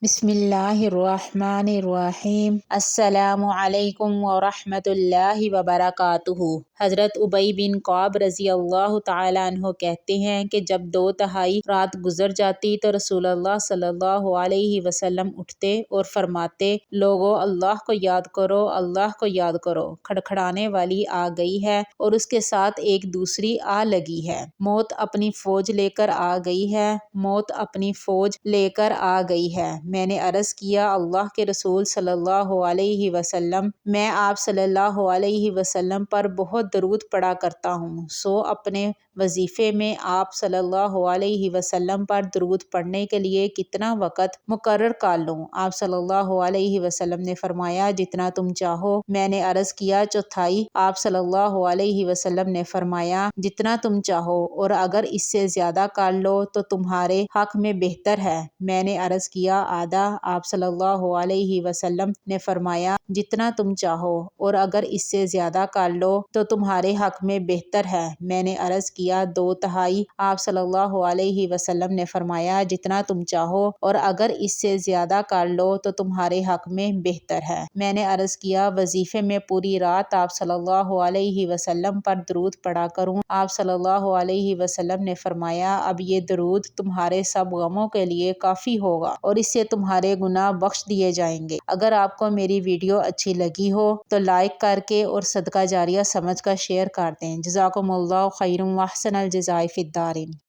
بسم اللہ الرحمن الرحیم۔ السلام علیکم ورحمۃ اللہ وبرکاتہ۔ حضرت ابی بن کعب رضی اللہ تعالیٰ عنہ کہتے ہیں کہ جب 2/3 رات گزر جاتی تو رسول اللہ صلی اللہ علیہ وسلم اٹھتے اور فرماتے، لوگو اللہ کو یاد کرو، اللہ کو یاد کرو، کھڑکھڑانے والی آ گئی ہے اور اس کے ساتھ ایک دوسری آ لگی ہے۔ موت اپنی فوج لے کر آ گئی ہے، موت اپنی فوج لے کر آ گئی ہے۔ میں نے عرض کیا، اللہ کے رسول صلی اللہ علیہ وسلم، میں آپ صلی اللہ علیہ وسلم پر بہت درود پڑھا کرتا ہوں، سو اپنے وظیفے میں آپ صلی اللہ علیہ وسلم پر درود پڑھنے کے لیے کتنا وقت مقرر کر لوں؟ آپ صلی اللہ علیہ وسلم نے فرمایا، جتنا تم چاہو۔ میں نے عرض کیا، 1/4؟ آپ صلی اللہ علیہ وسلم نے فرمایا، جتنا تم چاہو، اور اگر اس سے زیادہ کر لو تو تمہارے حق میں بہتر ہے۔ میں نے عرض کیا، آدھا؟ آپ صلی اللہ علیہ وسلم نے فرمایا، جتنا تم چاہو، اور اگر اس سے زیادہ کر لو تو تمہارے حق میں بہتر ہے۔ میں نے عرض کیا، 2/3؟ آپ صلی اللہ علیہ وسلم نے فرمایا، جتنا تم چاہو، اور اگر اس سے زیادہ کر لو تو تمہارے حق میں بہتر ہے۔ میں نے عرض کیا، وظیفے میں پوری رات آپ صلی اللہ علیہ وسلم پر درود پڑھا کروں؟ آپ صلی اللہ علیہ وسلم نے فرمایا، اب یہ درود تمہارے سب غموں کے لیے کافی ہوگا اور اس سے تمہارے گناہ بخش دیے جائیں گے۔ اگر آپ کو میری ویڈیو اچھی لگی ہو تو لائک کر کے اور صدقہ جاریہ سمجھ کر شیئر کر دیں۔ جزاکم اللہ خیر و احسن الجزاء فی الدارین۔